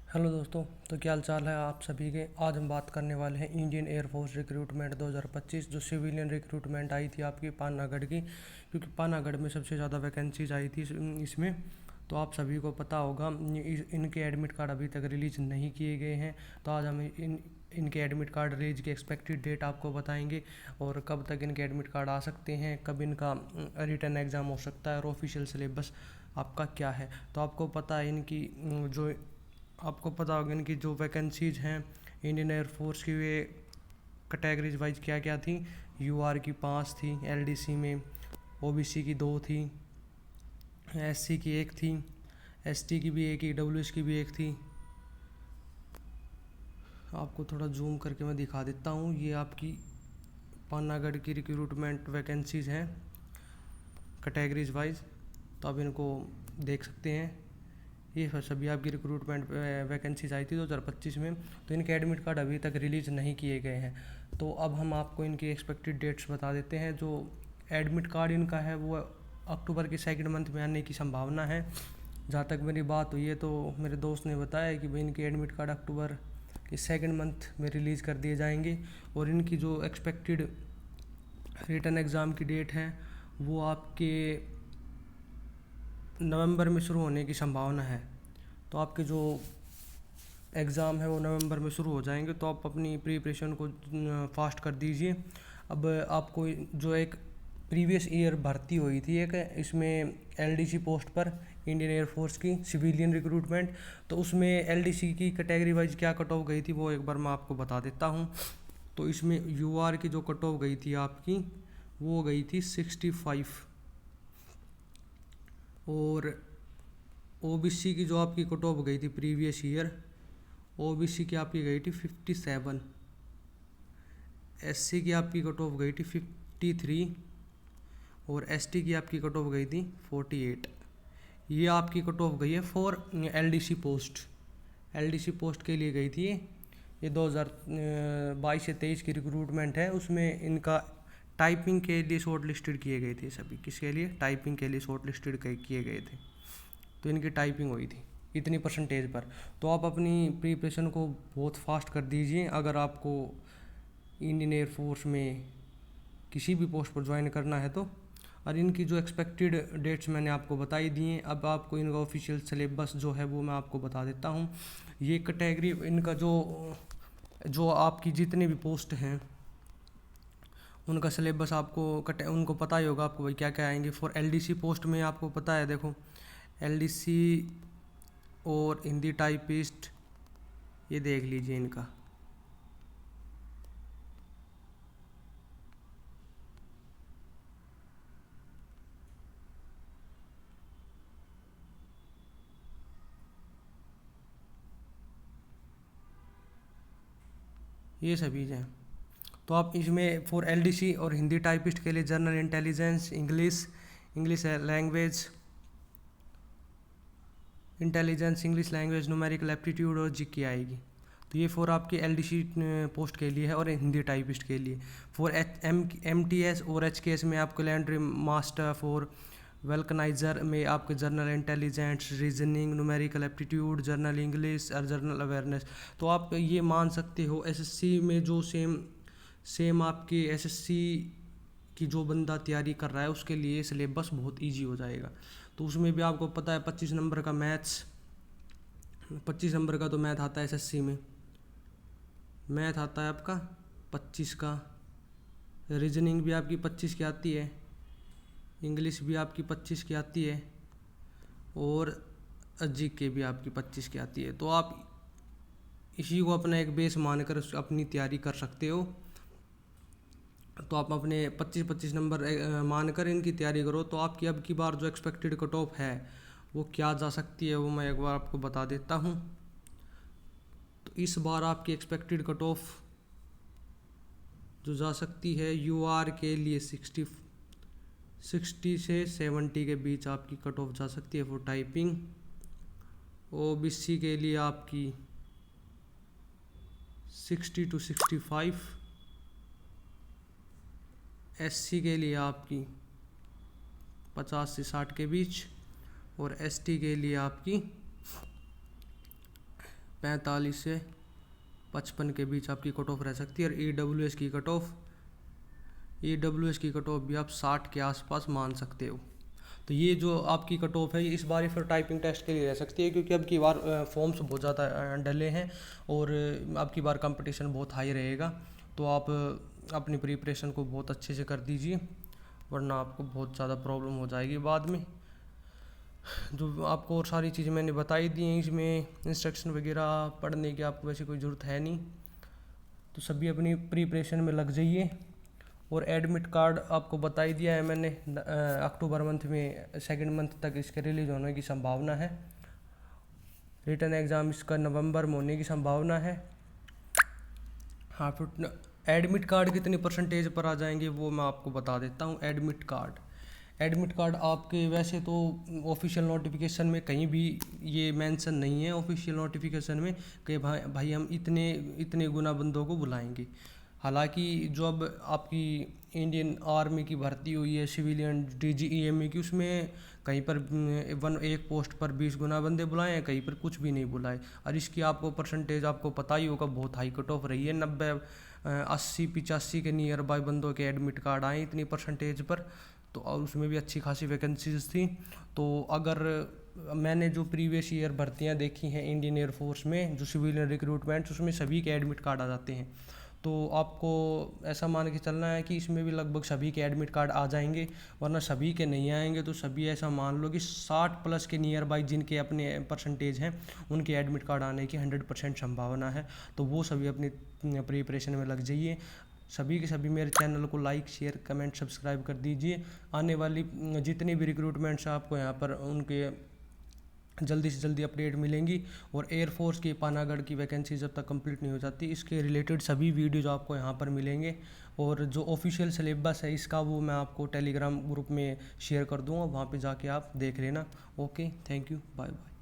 Hello दोस्तों। तो क्या हाल चाल है आप सभी के। आज हम बात करने वाले हैं इंडियन एयरफोर्स रिक्रूटमेंट 2025 जो सिविलियन रिक्रूटमेंट आई थी आपकी पानागढ़ की, क्योंकि पानागढ़ में सबसे ज़्यादा वैकेंसीज आई थी इसमें। तो आप सभी को पता होगा इनके एडमिट कार्ड अभी तक रिलीज़ नहीं किए गए हैं। तो आज हम इनके एडमिट कार्ड रिलीज की एक्सपेक्टेड डेट आपको बताएंगे और कब तक इनके एडमिट कार्ड आ सकते हैं, कब इनका रिटर्न एग्ज़ाम हो सकता है और ऑफिशियल सिलेबस आपका क्या है। तो आपको पता होगा इनकी जो वैकेंसीज हैं इंडियन एयरफोर्स की, वे कैटेगरीज वाइज क्या क्या थी। यूआर की 5 थी, एलडीसी में ओबीसी की 2 थी, एससी की 1 थी, एसटी की भी 1 ही, डब्ल्यूएस की भी 1 थी। आपको थोड़ा जूम करके मैं दिखा देता हूँ। ये आपकी पानागढ़ की रिक्रूटमेंट वैकेंसीज हैं कैटेगरीज वाइज, तो आप इनको देख सकते हैं। ये सभी आपकी रिक्रूटमेंट वैकेंसीज आई थी 2025 में। तो इनके एडमिट कार्ड अभी तक रिलीज़ नहीं किए गए हैं। तो अब हम आपको इनकी एक्सपेक्टेड डेट्स बता देते हैं। जो एडमिट कार्ड इनका है वो अक्टूबर के सेकंड मंथ में आने की संभावना है। जहाँ तक मेरी बात हुई है तो मेरे दोस्त ने बताया कि भाई इनके एडमिट कार्ड अक्टूबर के सेकंड मंथ में रिलीज़ कर दिए जाएंगे। और इनकी जो एक्सपेक्टेड रिटर्न एग्ज़ाम की डेट है वो आपके नवंबर में शुरू होने की संभावना है। तो आपके जो एग्ज़ाम है वो नवंबर में शुरू हो जाएंगे। तो आप अपनी प्रिपरेशन को फास्ट कर दीजिए। अब आपको जो एक प्रीवियस ईयर भर्ती हुई थी एक, इसमें एलडीसी पोस्ट पर इंडियन एयरफोर्स की सिविलियन रिक्रूटमेंट, तो उसमें एलडीसी की कैटेगरी वाइज क्या कट ऑफ गई थी वो एक बार मैं आपको बता देता हूँ। तो इसमें यूआर की जो कट ऑफ गई थी आपकी वो गई थी 65, और ओबीसी की जो आपकी कट ऑफ गई थी प्रीवियस ईयर, ओबीसी की आपकी गई थी 57, एससी की आपकी कट ऑफ गई थी 53 और एसटी की आपकी कट ऑफ गई थी 48। ये आपकी कट ऑफ गई है for LDC post. LDC post के लिए गई थी ये 2022 से 23 की रिक्रूटमेंट है। उसमें इनका टाइपिंग के लिए शॉर्ट लिस्टेड किए गए थे सभी। किसके लिए? टाइपिंग के लिए शॉर्ट लिस्टेड किए गए थे। तो इनकी टाइपिंग हुई थी इतनी परसेंटेज पर। तो आप अपनी प्रिपरेशन को बहुत फास्ट कर दीजिए अगर आपको इंडियन एयरफोर्स में किसी भी पोस्ट पर ज्वाइन करना है तो। और इनकी जो एक्सपेक्टेड डेट्स मैंने आपको बताई दी हैं। अब आपको इनका ऑफिशियल सिलेबस जो है वो मैं आपको बता देता हूँ। ये कैटेगरी इनका जो जो आपकी जितने भी पोस्ट हैं उनका सिलेबस आपको उनको पता ही होगा आपको भाई क्या क्या आएंगे। फॉर एलडीसी पोस्ट में आपको पता है, देखो एलडीसी और हिंदी टाइपिस्ट, ये देख लीजिए इनका। ये सभी हैं। तो आप इसमें फॉर एलडीसी और हिंदी टाइपिस्ट के लिए general intelligence, English language intelligence, English language, numerical aptitude और जीके आएगी। तो ये फॉर आपकी एलडीसी पोस्ट के लिए है और हिंदी टाइपिस्ट के लिए। फॉर एमटीएस और एचकेएस में आपको लैंड्री मास्टर, फॉर वेल्कनाइजर में आपके journal intelligence, reasoning, numerical aptitude, journal English और जर्नल अवेयरनेस। तो आप ये मान सकते हो एसएससी में जो सेम आपके एसएससी की जो बंदा तैयारी कर रहा है उसके लिए सिलेबस बहुत इजी हो जाएगा। तो उसमें भी आपको पता है 25 नंबर का मैथ्स, 25 नंबर का तो मैथ आता है एसएससी में। मैथ आता है आपका 25 का, रीजनिंग भी आपकी 25 की आती है, इंग्लिश भी आपकी 25 की आती है और जीके भी आपकी 25 की आती है। तो आप इसी को अपना एक बेस मानकर अपनी तैयारी कर सकते हो। तो आप अपने 25-25 नंबर मानकर इनकी तैयारी करो। तो आपकी अब की बार जो एक्सपेक्टेड कट ऑफ है वो क्या जा सकती है वो मैं एक बार आपको बता देता हूँ। तो इस बार आपकी एक्सपेक्टेड कट ऑफ जो जा सकती है यूआर के लिए 60 से 70 के बीच आपकी कट ऑफ जा सकती है फॉर टाइपिंग। ओबीसी के लिए आपकी 60 to 65, एससी के लिए आपकी 50 से 60 के बीच और एसटी के लिए आपकी 45 से 55 के बीच आपकी कट ऑफ रह सकती है। और EWS की कट ऑफ भी आप 60 के आसपास मान सकते हो। तो ये जो आपकी कट ऑफ है इस बार ही फिर टाइपिंग टेस्ट के लिए रह सकती है, क्योंकि अब की बार फॉर्म्स बहुत ज़्यादा डले हैं और अब की बार कंपटीशन बहुत हाई रहेगा। तो आप अपनी प्रिपरेशन को बहुत अच्छे से कर दीजिए, वरना आपको बहुत ज़्यादा प्रॉब्लम हो जाएगी बाद में। जो आपको और सारी चीज़ें मैंने बताई दी हैं, इसमें इंस्ट्रक्शन वगैरह पढ़ने की आपको वैसे कोई ज़रूरत है नहीं। तो सभी अपनी प्रिपरेशन में लग जाइए। और एडमिट कार्ड आपको बता ही दिया है मैंने, अक्टूबर मंथ में 2nd मंथ तक इसके रिलीज होने की संभावना है। रिटर्न एग्ज़ाम इसका नवंबर में होने की संभावना है। हाँ, फिर एडमिट कार्ड कितनी परसेंटेज पर आ जाएंगे वो मैं आपको बता देता हूँ। एडमिट कार्ड आपके वैसे तो ऑफिशियल नोटिफिकेशन में कहीं भी ये मेंशन नहीं है ऑफिशियल नोटिफिकेशन में कि भाई हम इतने गुना बंदों को बुलाएंगे। हालांकि जो अब आपकी इंडियन आर्मी की भर्ती हुई है सिविलियन DGEME की, उसमें कहीं पर एक पोस्ट पर 20 गुना बंदे बुलाए हैं, कहीं पर कुछ भी नहीं बुलाए। और इसकी आपको परसेंटेज आपको पता ही होगा, बहुत हाई कट ऑफ रही है। 90 80 85 के नियर बाय बंदों के एडमिट कार्ड आए इतनी परसेंटेज पर। तो और उसमें भी अच्छी खासी वैकेंसीज थी। तो अगर मैंने जो प्रीवियस ईयर भर्तियां देखी हैं इंडियन एयरफोर्स में जो सिविलियन रिक्रूटमेंट्स, उसमें सभी के एडमिट कार्ड आ जाते हैं। तो आपको ऐसा मान के चलना है कि इसमें भी लगभग सभी के एडमिट कार्ड आ जाएंगे, वरना सभी के नहीं आएंगे। तो सभी ऐसा मान लो कि 60 प्लस के नियर बाई जिनके अपने परसेंटेज हैं उनके एडमिट कार्ड आने की 100% संभावना है। तो वो सभी अपनी प्रिपरेशन में लग जाइए। सभी के सभी मेरे चैनल को लाइक शेयर कमेंट सब्सक्राइब कर दीजिए। आने वाली जितनी भी रिक्रूटमेंट्स आपको यहाँ पर उनके जल्दी से जल्दी अपडेट मिलेंगी। और एयरफोर्स की पानागढ़ की वैकेंसी जब तक कंप्लीट नहीं हो जाती, इसके रिलेटेड सभी वीडियोज आपको यहाँ पर मिलेंगे। और जो ऑफिशियल सिलेबस है इसका वो मैं आपको टेलीग्राम ग्रुप में शेयर कर दूँगा, वहाँ पे जाके आप देख लेना। Okay, thank you, bye bye.